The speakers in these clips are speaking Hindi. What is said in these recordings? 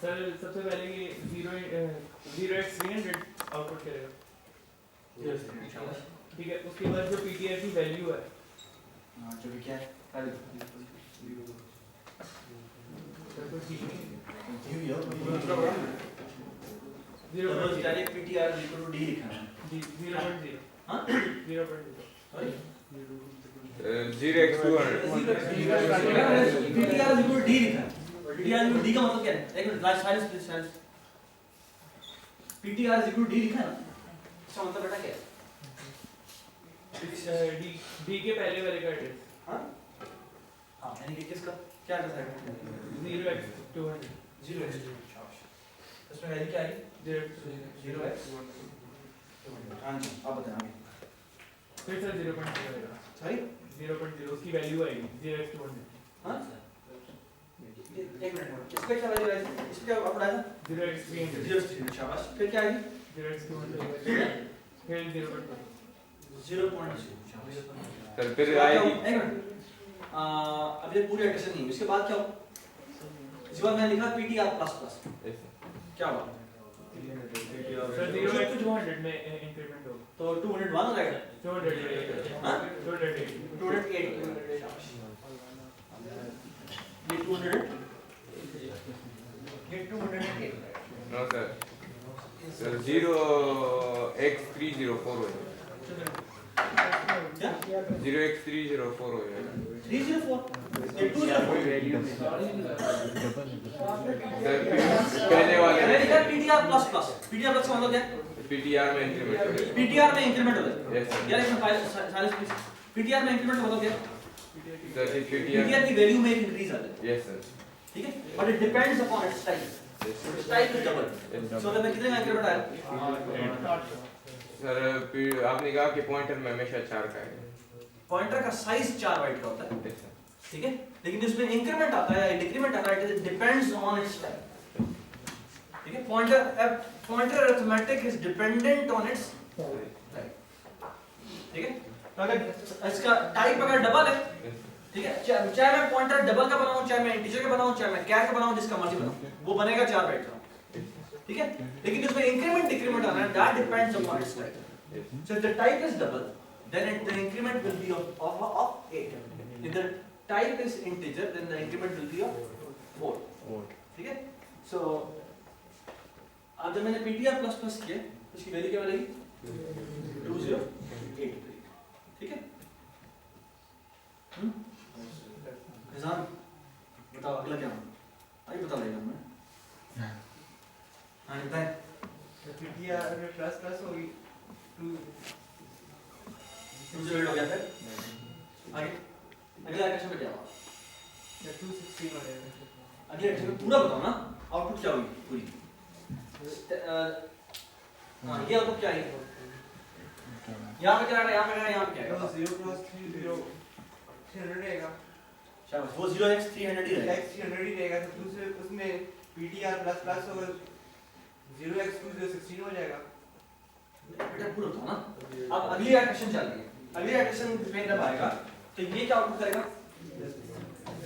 सर सबसे पहले ये 0x300 आउटपुट करेगा, ठीक है। उसके बाद जो पीटीआर की वैल्यू है जो भी क्या है direct PTR equal to D लिखा है जी 0.0 हां 0.0 sorry 0x200 PTR equal to D लिखा है। पीटीआर इक्वल डी का मतलब क्या है? एक minute silence please silence. PTR equal to D लिखा है ना, इसका मतलब बेटा क्या है? डी के पहले वाले का एड्रेस हां हां यानी कि किसका क्या एड्रेस है? 0x200 0x इसमें वैल्यू क्या आएगी? 0x हां जी आप बताएं आगे। फिर सर 0.0 आएगा, सॉरी 0.0 उसकी वैल्यू आएगी 0x200 हां एक मिनट इसका क्या वैल्यू आएगी? इसका क्या आप बताया था? 0x300 0x शाबाश। फिर क्या आएगी? 0x200 फिर 0.0 सर फिर आएगी एक मिनट अब ये पूरी एडिशन नहीं है, इसके बाद क्या हो? इसके बाद मैंने लिखा पीटीआर प्लस प्लस क्या हुआ? सर 0x200 में इंक्रीमेंट हो तो 201 हो जाएगा 208 हां 208 208 ये 200 ये 208 नो सर 0x304 हो जाएगा, क्या 0x304 हो जाएगा 304 ये 204 सर पहले वाले मैंने लिखा PTR plus plus. PTR plus का मतलब क्या है? पीटीआर में इंक्रीमेंट हो जाएगा। पीटीआर में इंक्रीमेंट होता है यस यार इसमें साइलेंस प्लीज। पीटीआर में इंक्रीमेंट मतलब क्या है? सर पीटीआर पीटीआर की वैल्यू में एक इंक्रीज आता है, यस सर ठीक है, but it depends upon its type. Its type is double so मैं कितने का इंक्रीमेंट आया? सर आपने कहा कि पॉइंटर में हमेशा 4 का है। पॉइंटर का साइज 4 बाइट का होता है, यस सर ठीक है, लेकिन इसमें इंक्रीमेंट आता है या डिक्रीमेंट आता है, it depends on it's type, ठीक है। Pointer arithmetic is dependent on it's type, ठीक है। तो अगर इसका टाइप अगर डबल है, ठीक है, चाहे मैं पॉइंटर डबल का बनाऊं, चाहे मैं इंटीजर का बनाऊं, चाहे मैं कैर का बनाऊं, जिसका मर्जी बनाऊं, वो बनेगा 4 बाइट का, ठीक है। लेकिन इसमें इंक्रीमेंट डिक्रीमेंट आना है, that depends upon its type. So if the type is double, then the increment will be of 8. If the type is integer, then the increment will be of 4. ठीक है? So अब जब मैंने ptr प्लस प्लस किया, उसकी वैल्यू क्या मिलेगी? 208. ठीक है? निजाम बताओ अगला क्या? आइए बता देगा मैं। हाँ बताएं। PTR प्लस प्लस होगी 2 208 हो गया फिर आगे अगला क्वेश्चन पे जाओ 216 हो जाएगा अगले क्वेश्चन में पूरा बताओ ना आउटपुट क्या होगी पूरी हाँ ये आउटपुट क्या है यहाँ पे क्या है यहाँ पे क्या है यहाँ पे क्या है तो 0 क्रॉस 3 0 300 रहेगा शाबाश वो 0x 300 ही रहेगा x 300 ही रहेगा तो दूसरे उसमें PTR प्लस प्लस होगा 0x 2016 हो जाएगा बेटा पूरा बताओ ना अब अगली क्वेश्चन चल रही है अगली क्वेश्चन में जब आएगा तो ये क्या आउटपुट करेगा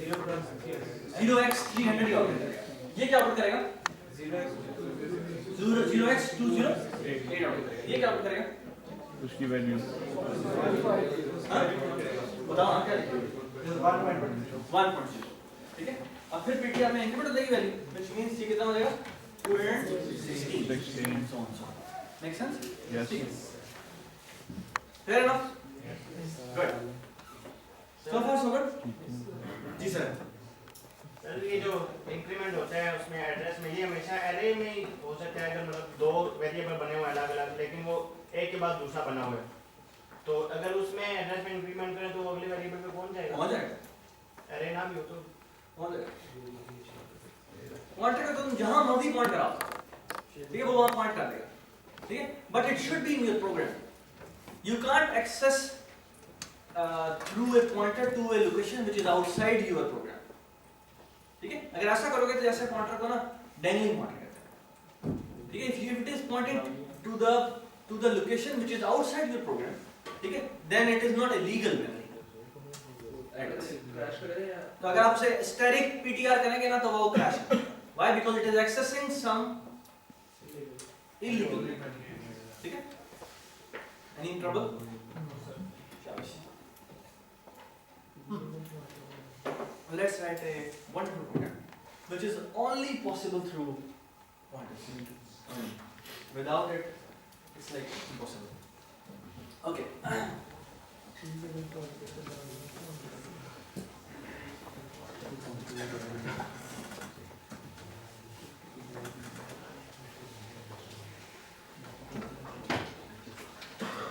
0 क्रॉस 0x 300 ही आउटपुट करेगा ये क्या आउटपुट करेगा 0x 0x 208 आउटपुट करेगा ये क्या आउटपुट करेगा उसकी वैल्यू हाँ? बताओ ना क्या लिखोगे 1.0 ठीक है अब फिर पीटीआर में इंक्रीमेंट हो जाएगी वैल्यू व्हिच मींस ये कितना हो जाएगा 216 and so on so make sense Yes. fair enough good so far so good ji sir sir ये जो इंक्रीमेंट होता है उसमें एड्रेस में ये हमेशा एरे में ही हो सकता है अगर मतलब दो वेरिएबल बने हुए अलग अलग लेकिन वो एक के बाद दूसरा बना हुआ है तो अगर उसमें एड्रेस में इंक्रीमेंट करें तो वो अगले वेरिएबल पे पहुंच जाएगा हो जाएगा एरे ना भी हो तो हो जाएगा पॉइंटर का तुम जहां मर्जी पॉइंट करा ठीक है वो वहां पॉइंट कर देगा ठीक है but it should be in your program you can't access through a pointer to a location which is outside your program ठीक है अगर ऐसा करोगे तो जैसे पॉइंटर को ना डैंगलिंग पॉइंटर कहते हैं ठीक है if it is pointing to the location which is outside your program ठीक है then it is not a legal memory crash करेगा तो अगर आपसे static ptr करेंगे ना तो वो crash why because it is accessing some illegal ठीक है any trouble let's write a wonderful program which is only possible through pointers. Without it, it's like impossible. Okay.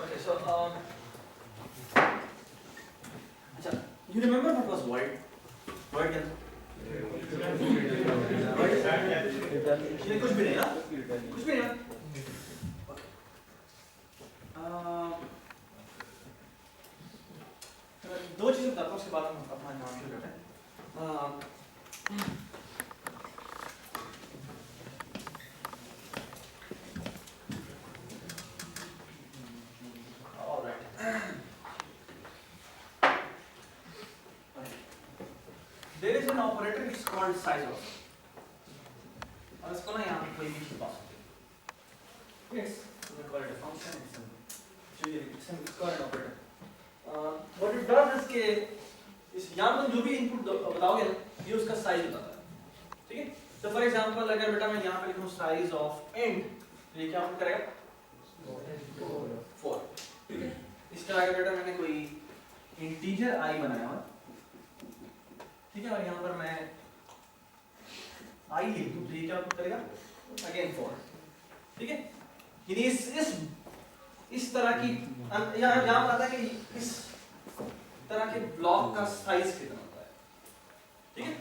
Okay, so you remember what was void? Void क्या था? ये कुछ भी नहीं ना? कुछ भी नहीं ना? दो चीजें बताता हूँ उसके बाद हम अपना नाम शुरू करते हैं। Alright. There is an operator which is called size of. और इसको ना यहाँ पे कोई भी चीज पास होती है। Yes, we call it a function. It's called an operator. What it does is कि इस यहाँ पर जो भी इनपुट बताओगे ना ये उसका साइज बताता है, ठीक है? तो फॉर एग्जांपल अगर बेटा मैं यहाँ पे लिखूँ साइज ऑफ इंट तो ये क्या आउटपुट करेगा? 4, ठीक है? इस तरह का बेटा मैंने कोई इंटीजर आई बनाया हुआ, ठीक है? और यहाँ पर मैं आई लिख दूँ तो ये क्या आउटपुट करेगा? अगेन 4, ठीक है? यानी इस तरह की यहाँ आता है कि इस तरह के ब्लॉक का साइज कितना होता है, ठीक है?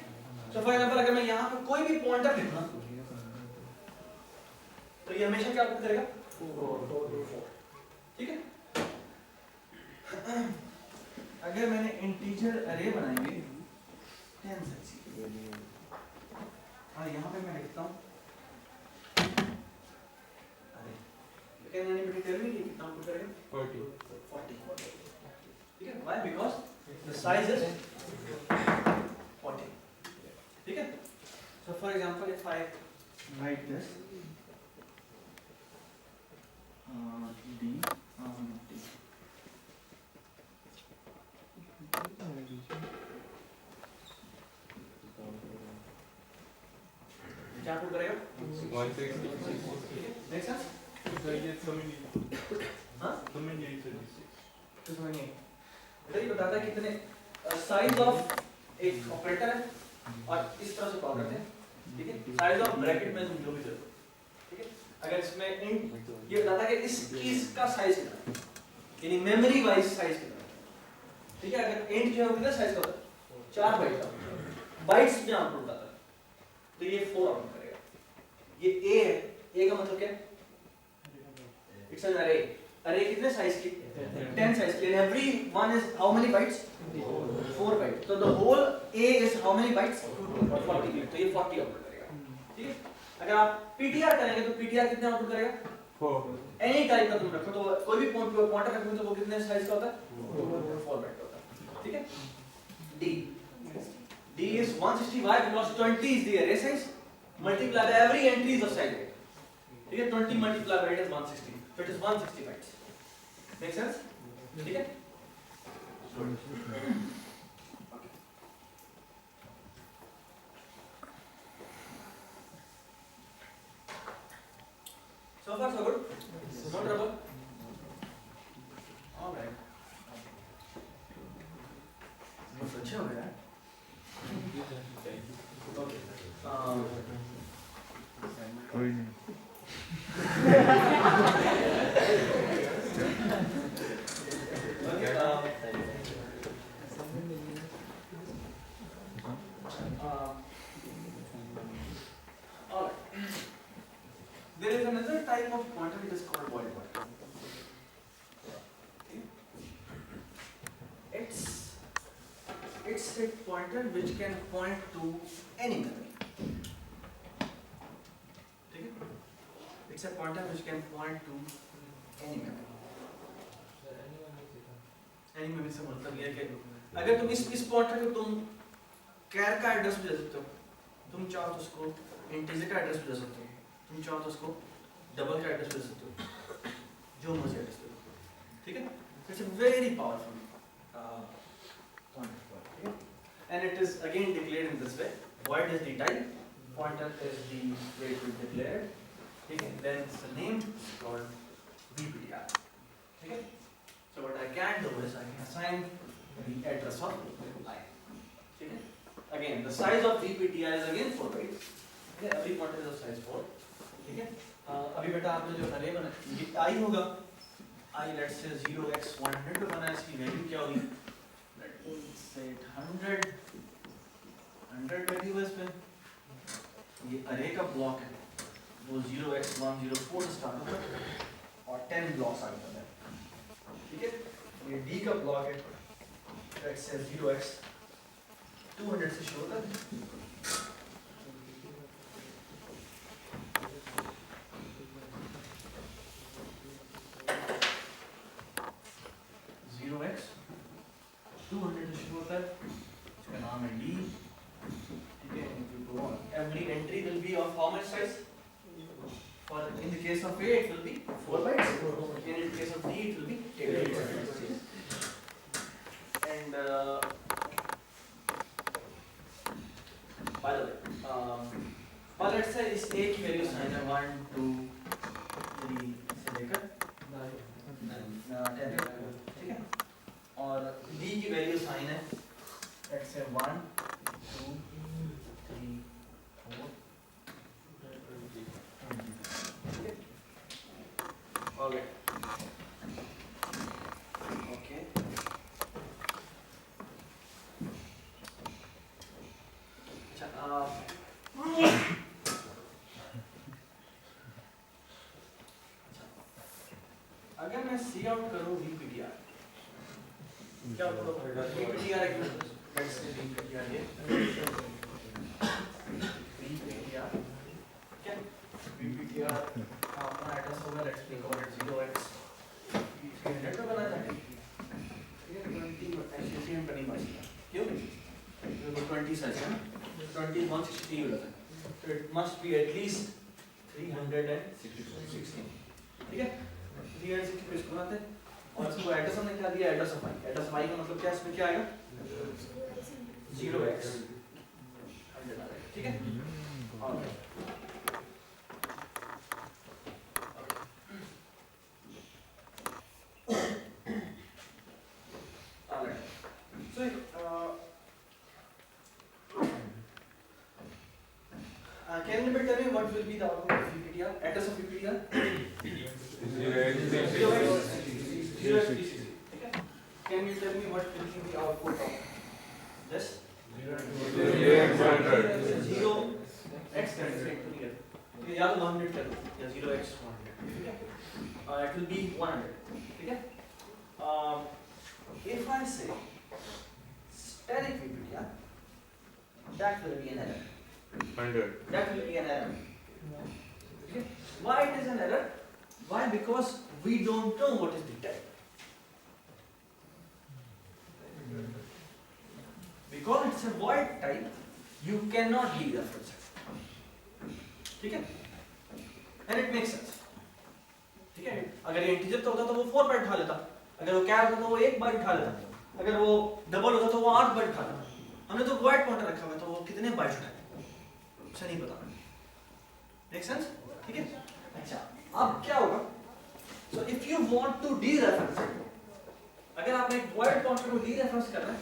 तो फॉर एग्जांपल अगर मैं यहाँ पर कोई भी पॉइंटर लिखूँ तो ये हमेशा क्या आउटपुट करेगा? 4, ठीक है? अगर मैंने इंटीजर अरे बनाएंगे 10 से और यहाँ पे मैं लिखता हूँ Can anybody tell me कितना आउटपुट करेगा? 40. ठीक है? Why? Because the size is 40. ठीक है? So for example, if I write this D क्या आउटपुट करेगा? 160. Make sense? हाँ? तो समझिए इधर ही बताता है कितने साइज ऑफ एक ऑपरेटर है और इस तरह से कॉल करते हैं, ठीक है? साइज ऑफ ब्रैकेट में तुम जो भी करो, ठीक है? अगर इसमें int ये बताता है कि इस कीज का साइज कितना है, यानी मेमोरी वाइज साइज कितना है, ठीक है। अगर int जो है वो कितना साइज का होता है, 4 बाइट का, बाइट्स में आउटपुट आता है, तो ये 4 आउटपुट करेगा। ये a है, a का मतलब क्या है, इट्स एन array, array कितने साइज की, 10 साइज की, and every one is how many bytes, 4 bytes, so the whole a is how many bytes, 40 bytes, तो ये 40 आउटपुट करेगा, ठीक है। अगर आप ptr करेंगे तो ptr कितने आउटपुट करेगा, 4 एनी टाइप का तुम रखो, तो कोई भी पॉइंटर रखोगे तो वो कितने साइज का होता है, 4 बाइट का होता है, ठीक है। d is 160, y because 20 is the array size, multiply by every entries of size, ठीक है। 20 multiplied by it is 160, so it is 160 bytes, make sense, ठीक है। So far so good, no trouble, all right, बहुत अच्छा हो गया, okay, कोई नहीं okay, all right. There is another type of pointer which is called void pointer. Okay. It's a pointer which can point to any memory. Okay. It's a pointer which can point to any memory. Any memory से मतलब ये है कि अगर तुम इस पॉइंटर को तुम कैर का एड्रेस भी दे सकते हो, तुम चाहो तो उसको इंटीजर का एड्रेस भी दे सकते हो, तुम चाहो तो उसको डबल का एड्रेस दे सकते हो, जो मर्जी एड्रेस दे दो, ठीक है। It's a very powerful pointer, and it is again declared in this way. Void is the type, pointer is the way to declare, okay. Then it's the name called VPTR, okay. So what I can do is I can assign the address of line, okay. Again the size of VPTR is again 4 bytes, okay. Every pointer is of size 4, ठीक है। अभी बेटा आपने जो array बना ये I होगा, I let's say 0x100 पे बना है, इसकी वैल्यू क्या होगी, let's say 100 वैल्यू है इसमें, ये array का ब्लॉक है, वो 0x104 से स्टार्ट होता है और 10 ब्लॉक्स आगे होता है, ठीक है। ये D का ब्लॉक है, let's say 0x200 से शुरू होता है, 200 से शुरू होता है, इसका नाम है D, ठीक है। Every entry will be of how much size? For in the case of A it will be 4 bytes, in the case of D it will be 8 bytes. And by the way, let's say इस A की वैल्यू साइन है 1 2 3 से लेकर 10, ठीक है। और D की वैल्यू साइन है let's say 1 2 3 4 okay, okay. अच्छा अगर मैं सी आउट करूँ VPTR, क्या VPTR एक मिनट, let's say VPTR ये VPTR क्या VPTR अपना एड्रेस होगा, let's say call it 0x300 पे बना था, ठीक है। 20 एक्चुअली हम करनी पड़ेगी, क्यों, क्योंकि 20 साइज है ना, 20 160 हो जाता है, so it must be at least 360, ठीक है। 360 पे इसको बनाते हैं और इसको एड्रेस हमने क्या दिया, address of i, address of i का मतलब क्या है, इसमें क्या आएगा 0x100 आ जाएगा, ठीक है। और so can you tell me what will be the output of VPTR, address of VPTR? किया 0x 0x ठीक है. Can you tell me what will be the output of this? 0x 100 0x या तो 100 कर दो या 0x 100 ठीक है. It will be 100 ठीक है. If I say steric VPTR, that will be an error. 100 That will be an error. Okay. Why it is an error? Why? Because we don't know what is the type. Because it's a void type, you cannot dereference it. ठीक है? And it makes sense. ठीक है? अगर ये इंटीजर तो होता तो वो 4 बाइट उठा लेता. अगर वो कैर होता तो वो 1 बाइट उठा लेता. अगर वो डबल होता तो वो 8 बाइट उठा लेता. हमने तो void पॉइंटर रखा हुआ है तो वो कितने बाइट उठाए? मुझे नहीं पता. Make sense? ठीक है? अच्छा. अब क्या होगा? So if you want to dereference it, अगर आपने एक void पॉइंटर को dereference करना है,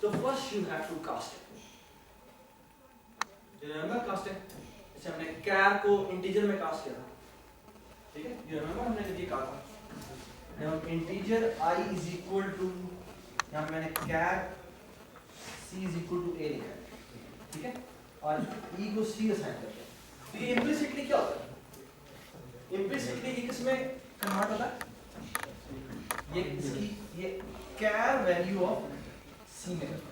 तो first you have to cast it. You remember casting? जैसे हमने char को integer में cast किया था. ठीक है? You remember हमने ये कहा था. Now integer I is equal to यहाँ मैंने char C is equal to A लिखा है. ठीक है? और E को C असाइन कर दिया. तो ये implicitly क्या होता है? Implicitly ये किसमें कन्वर्ट होता है? ये इसकी ये char value of C में करता है.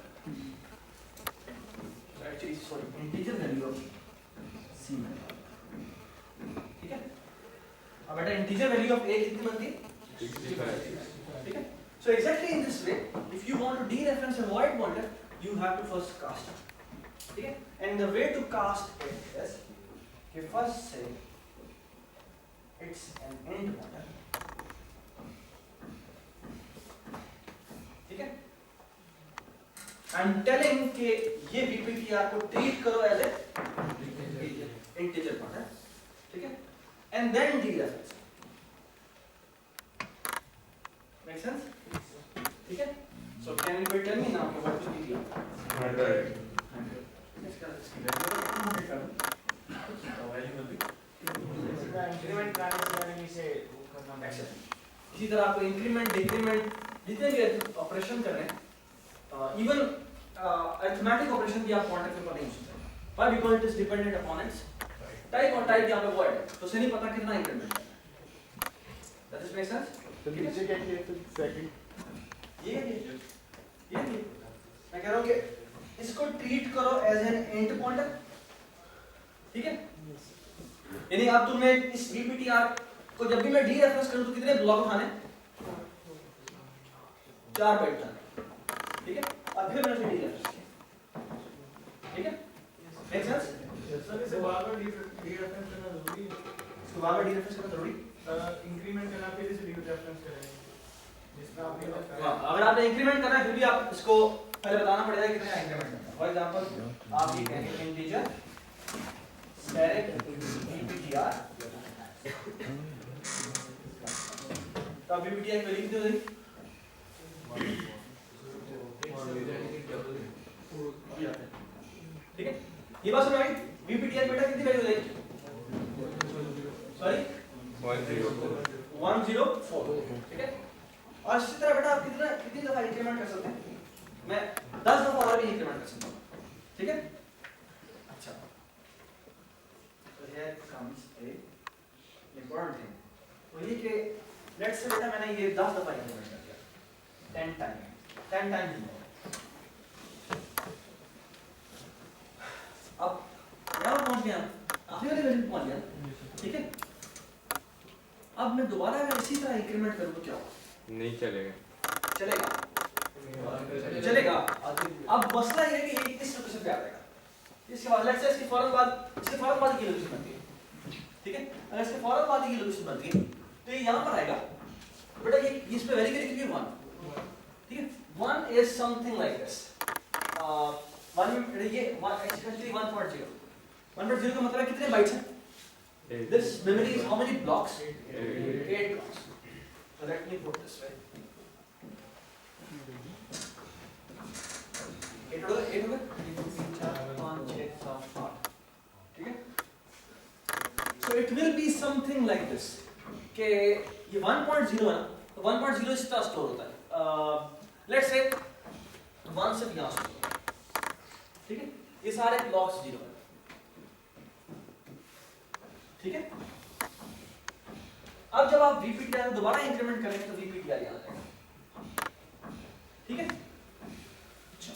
Actually sorry integer value of C में. ठीक है? अब बेटा integer value of A कितनी बनती है? 65 ठीक है? So exactly in this way, if you want to dereference a void pointer, you have to first cast it. ठीक है? And the way to cast it is, you first say it's an int pointer. ठीक है? I'm telling कि ये VPTR को treat करो as a integer pointer. ठीक है? And then dereference. Make sense? ठीक है? So can you tell me now what will be the 100 increment transfer से वो करना पड़ेगा. इसी तरह आपको इंक्रीमेंट डिक्रीमेंट जितने भी ऑपरेशन कर रहे हैं इवन अरिथमेटिक ऑपरेशन भी आप पॉइंटर के ऊपर नहीं यूज करते. Why? Because it is dependent upon its type और टाइप यहां पे वॉइड है तो उसे नहीं पता कितना इंक्रीमेंट है. That is make sense? तो नीचे क्या किया तो सेकंड ये मैं कह रहा हूं कि इसको ट्रीट करो एज एन इंट पॉइंटर. ठीक है? यानी अब तुमने इस VPTR को जब भी मैं डीरेफरेंस करूं तो कितने ब्लॉक उठाने? 4 बाइट उठाने. ठीक है? और फिर मैंने उसे डीरेफरेंस किया. ठीक है? Make sense? सर इसे बार-बार डीरेफरेंस करना जरूरी है. इसको बार-बार डीरेफरेंस करना जरूरी. इंक्रीमेंट करना फिर इसे डीरेफरेंस करेंगे. जिसमें आपने अगर आपने इंक्रीमेंट करना है फिर भी आप इसको पहले बताना पड़ेगा कि कितना इंक्रीमेंट करना है. फॉर एग्जांपल आप ये कहेंगे इंटीजर steric VPTR तो VPTR की वैल्यू कितनी हो जाएगी? ठीक है? ये बात समझ आई? VPTR बेटा कितनी वैल्यू हो जाएगी? सॉरी 104. ठीक है? और इसी तरह बेटा आप कितनी दफा इंक्रीमेंट कर सकते हैं? मैं 10 दफा और भी इंक्रीमेंट कर सकता हूँ. ठीक है? अच्छा. So here comes a important thing. तो ये कि let's say बेटा मैंने ये 10 दफा इंक्रीमेंट कर दिया. 10 टाइम अब यहाँ पहुँच गया. आखिरी वाली वैल्यू पहुँच गया. ठीक है? अब मैं दोबारा अगर इसी तरह इंक्रीमेंट करूँ तो क्या होगा? नहीं चलेगा. चलेगा. अब मसला ये है कि ये किस लोकेशन पे आ जाएगा. इसके बाद लेट्स से इसके फौरन बाद की लोकेशन बनती है. ठीक है? अगर इसके फौरन बाद की लोकेशन बनती है तो ये यहाँ पर आएगा. बेटा ये इस पे वेरी वेरी 1. ठीक है? 1 is something like this. 1 ये actually 1.0. 1.0 का मतलब कितने बाइट्स हैं? This memory is how many blocks? 8 blocks. So let me put this way. 8 हो गए? 3, 4, 5, 6, 7, 8. ठीक है? So it will be something like this कि ये 1.0 है ना, तो 1.0 इस तरह स्टोर होता है। Let's say 1 सिर्फ यहाँ स्टोर होता है, ठीक है? ये सारे ब्लॉक्स 0 है, ठीक है? अब जब आप VPTR को दोबारा इंक्रीमेंट करेंगे तो VPTR यहाँ आ जाएगा, ठीक है? अच्छा,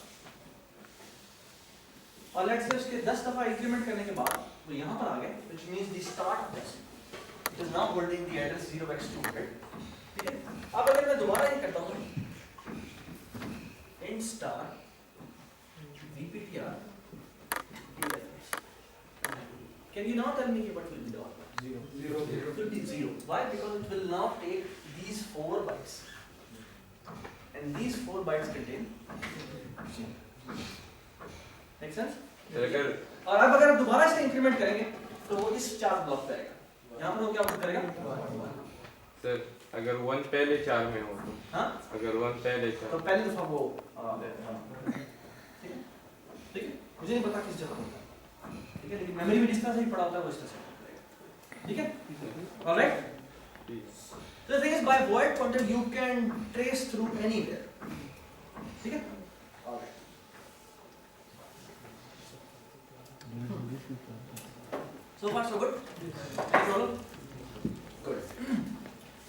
और लेट्स से उसके 10 दफा इंक्रीमेंट करने के बाद वो यहाँ पर आ गए, which means the start of this it is now holding the address 0x2, right? ठीक है? अब अगर मैं दोबारा ये करता हूँ int star VPTR DFS, can you now tell me what will be the output? 0 It will be 0. Why? Because it will now take these 4 bytes, and these 4 bytes contain 0. Make sense? Sir अगर और अब अगर आप दोबारा इसे इंक्रीमेंट करेंगे तो वो इस 4 ब्लॉक पे आएगा, यहाँ पर वो क्या करेगा? सर अगर 1 पहले 4 में हो तो हाँ? अगर 1 पहले तो 4 पहले दफा वो ठीक है, ठीक है? मुझे नहीं पता किस जगह होता है, ठीक है? लेकिन मेमोरी में जिस तरह से ही पड़ा होता है वो इस तरह से पड़ा रहेगा, ठीक है? Alright? So the thing is, by void pointer you can trace through anywhere, ठीक है? Alright. So far so good? Any problem? Good.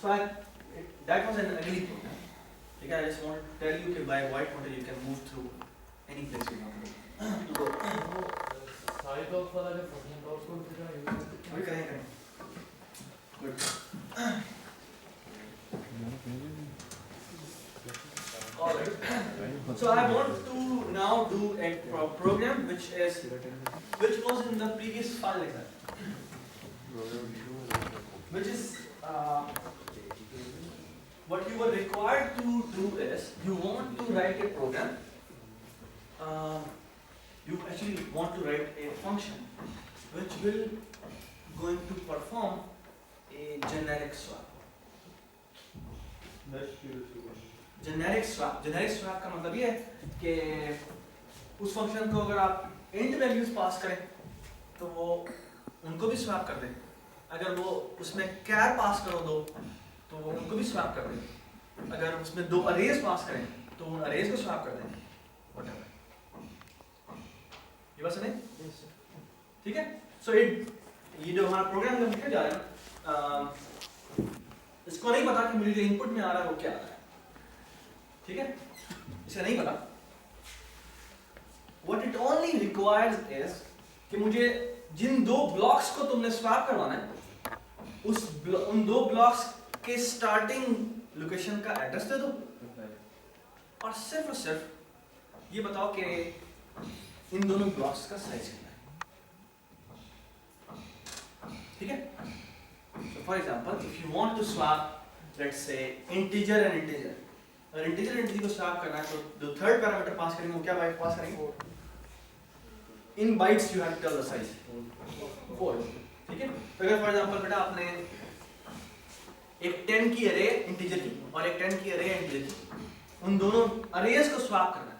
So that was an ugly program. Okay, I just want to tell you that by void pointer you can move through any place you want to go. Side of वाला जो फंक्शन था उसको फिर यूज अभी करेंगे। Good. Alright. So I want to now do a program which was in the previous file like that, which is what you were required to do is you want to write a program. You actually want to write a function which will going to perform a generic swap. Generic swap का मतलब ये है कि उस फंक्शन को अगर आप इंट वैल्यूज पास करें तो वो उनको भी स्वैप कर दें, अगर वो उसमें कैर पास करो दो तो वो उनको भी स्वैप कर दें, अगर उसमें 2 अरेज पास करें तो उन अरेज को स्वैप कर दें, व्हाटएवर। ये बात सुने? ठीक है? सो ये जो हमारा प्रोग्राम लिखने जा रहे हैं इसको नहीं पता कि मुझे जो इनपुट में आ रहा है वो क्या आ रहा है, ठीक है? इसे नहीं पता। What it only requires is कि मुझे जिन 2 ब्लॉक्स को तुमने स्वैप करवाना है उन 2 ब्लॉक्स के स्टार्टिंग लोकेशन का एड्रेस दे दो और सिर्फ ये बताओ कि इन दोनों ब्लॉक्स का साइज कितना है, ठीक है? So for example, if you want to swap, let's say integer and integer, अगर integer and integer को swap करना है तो जो थर्ड पैरामीटर पास करेंगे वो क्या बाइट पास करेंगे? In bytes you have to tell the size 4, ठीक है? तो अगर for example बेटा आपने एक 10 की array integer की और एक 10 की array integer की, उन दोनों arrays को swap करना है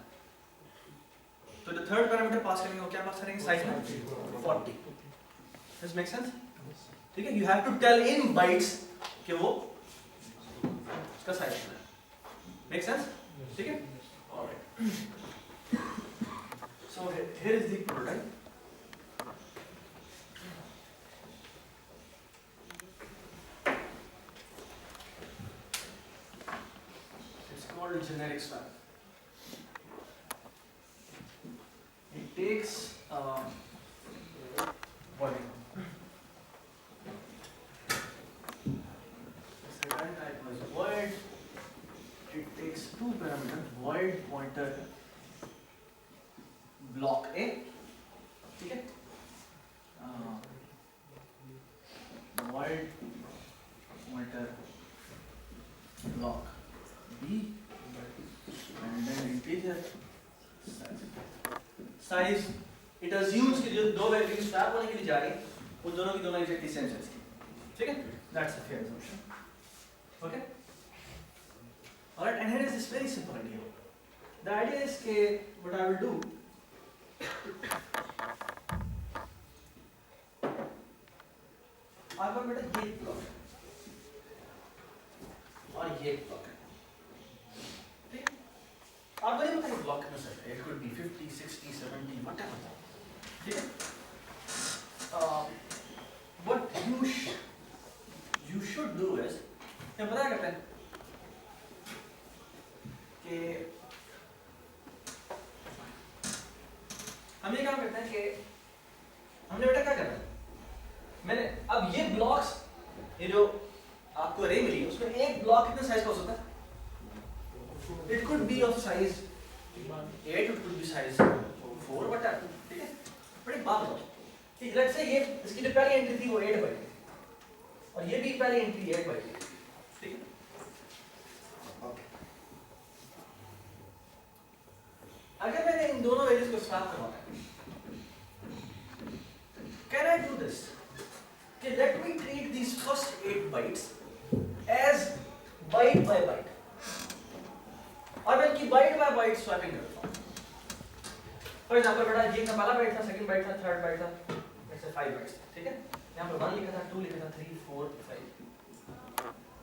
तो जो थर्ड पैरामीटर पास करेंगे वो क्या पास करेंगे? साइज में 40. Does make sense? ठीक है? You have to tell in bytes कि वो उसका साइज कितना है. Make sense? ठीक है? Alright. So here is the prototype. It's called generic swap. It takes body. Type was void. It takes 2 parameters, void pointer block A, ठीक है? Void pointer block B and then integer size. It assumes कि जो 2 वैल्यूज स्वैप होने के लिए जा रही हैं उन दोनों की दोनों एग्जैक्टली सेम साइज की, ठीक है? That's a fair assumption. Okay? Alright, and here is this very simple idea. The idea is that what I will do, आपका बेटा ये ब्लॉक है और ये ब्लॉक है, ठीक है? आपको नहीं पता ये ब्लॉक कितना सेट है, इट कुड बी 50, 60, 70, व्हाटएवर, ठीक है? What you should do is, क्या पता क्या करते हैं कि हम ये काम करते हैं कि हमने बेटा क्या करना है, मैंने अब ये ब्लॉक्स, ये जो आपको अरे मिली है उसमें एक ब्लॉक कितने साइज का हो सकता है? It could be of size 8, it could be size 4, whatever, ठीक है? बट एक बात बताओ कि लेट्स से ये इसकी जो पहली एंट्री थी वो 8 बाइट और ये भी पहली एंट्री 8 बाइट, ठीक है? ओके, अगर मैंने इन दोनों वैल्यूज को स्वैप करवाना है, कैन आई डू दिस कि let me treat these first 8 bytes as byte by byte और मैं इनकी बाइट बाय बाइट स्वैपिंग करता हूं। फॉर एग्जांपल बेटा ये का पहला बाइट था, सेकंड बाइट था, थर्ड बाइट था, ऐसे 5 बाइट्स, ठीक है? यहां पर 1 लिखा था, 2 लिखा था, 3 4 5,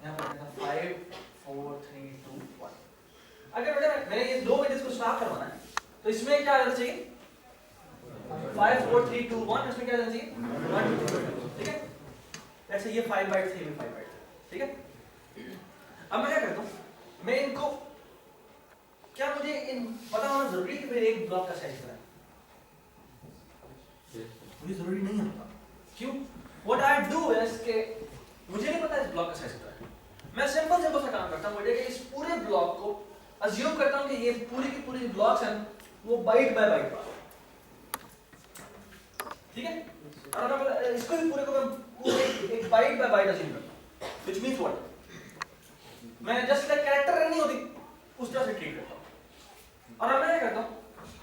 यहां पर लिखा था 5 4 3 2 1। अगर बेटा मैंने ये दो वैल्यूज को स्वैप करवाना है तो इसमें क्या आना चाहिए? 5 4 3 2 1, इसमें क्या आना चाहिए? 1 2 3, ठीक है? लेट्स से ये 5 बाइट्स थे, ये 5 बाइट्स थे, ठीक है? अब मैं क्या करता हूं, मैं इनको, क्या मुझे इन पता होना जरूरी कि मेरे एक ब्लॉक का साइज कितना है? मुझे जरूरी नहीं होता। क्यों? What I do is कि मुझे नहीं पता इस ब्लॉक का साइज कितना है, मैं सिंपल सा काम करता हूँ, कि इस पूरे ब्लॉक को अज्यूम करता हूँ कि ये पूरी की पूरी ब्लॉक्स हैं वो बाइट बाय बाइट पर, ठीक है? और मैं इसको भी पूरे को मैं पूरे एक बाइट बाय बाइट अज्यूम करता हूँ, which means what? मैं जस्ट लाइक कैरेक्टर नहीं होती उस तरह से ट्रीट करता हूँ और अब मैं क्या करता हूँ,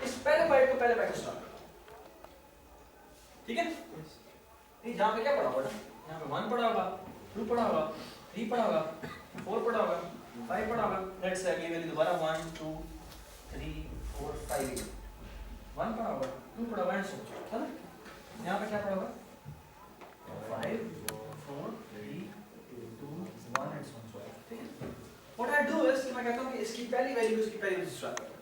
इस पहले बाइट को पहले बाइट से स्टार्ट करता हूँ, ठीक है? ये जहाँ पे क्या पड़ा होगा, यहाँ पे 1 पड़ा होगा, 2 पड़ा होगा, 3 पड़ा होगा, 4 पड़ा होगा, 5 पड़ा होगा, लेट्स से अगली वैल्यू दोबारा 1 2 3 4 5 1 पड़ा होगा, 2 पड़ा होगा, एंड सो ऑन। यहाँ पे क्या पड़ा होगा? 5 4 3 2 1 एंड सो ऑन, ठीक है? What I do is कि मैं कहता हूँ कि इसकी पहली वैल्यू इसकी पहली वैल्यू स्वैप करता हूँ,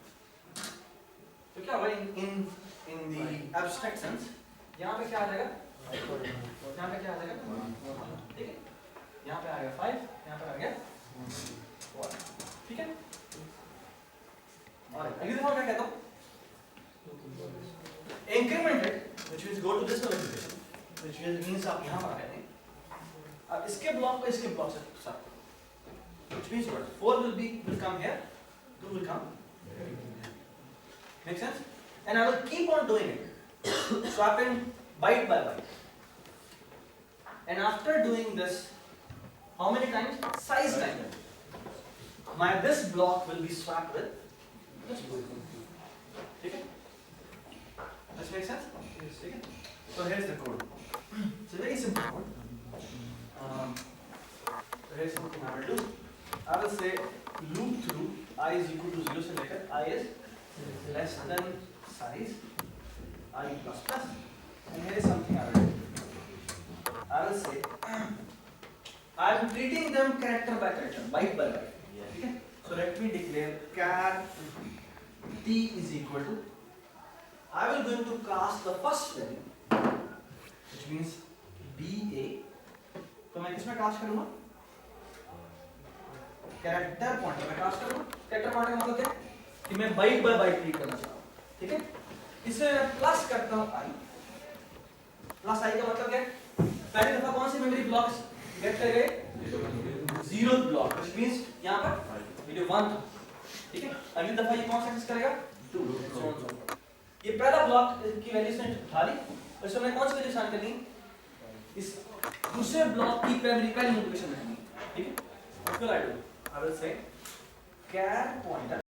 तो क्या होगा in the abstract sense, यहाँ पे क्या आ जाएगा? यहाँ पे क्या आ जाएगा? 1, ठीक है? यहाँ पे आ गया 5, यहाँ पे आ गया 1, ठीक है? और अगली दफा क्या कहता हूँ? Increment it, which means go to this notification, which means आप यहाँ आ गए हैं, अब इसके ब्लॉक को इसके ब्लॉक से साथ, which means what? 4 will come here, 2 will come here. Make sense? And I will keep on doing it, swapping byte by byte. And after doing this, how many times? Size time. This block will be swapped with this block. Okay? Does make sense? Yes. Okay? So here's the code. It's a very simple code. So here's something I will do. I will say loop through I is equal to 0 से लेकर I is less than size I plus plus. And here is something I will do. I will say I am treating them character by character, byte by byte. Okay? So let me declare char t is equal to, I will going to cast the first value, which means ba. तो मैं किसमें कास्ट करूँगा? कैरेक्टर पॉइंटर में कास्ट करूँगा। कैरेक्टर पॉइंटर का मतलब क्या? कि मैं बाइट बाय बाइट ट्रीट करना चाहता हूँ, ठीक है? इसमें मैं प्लस करता हूँ i, प्लस i का मतलब क्या है? पहली दफा कौन सी मेमोरी ब्लॉक्स गेट कर गए? 0th ब्लॉक, which means यहाँ पर ये 1 था, ठीक है? अगली दफा ये कौन सा एक्सेस करेगा? 2, so on so forth. ये पहला ब्लॉक की वैल्यू इसने उठा ली और इसमें मैंने कौन सी वैल्यू असाइन करनी? इस दूसरे ब्लॉक की पहली नोटिफिकेशन में, ठीक है? उसको I will say char pointer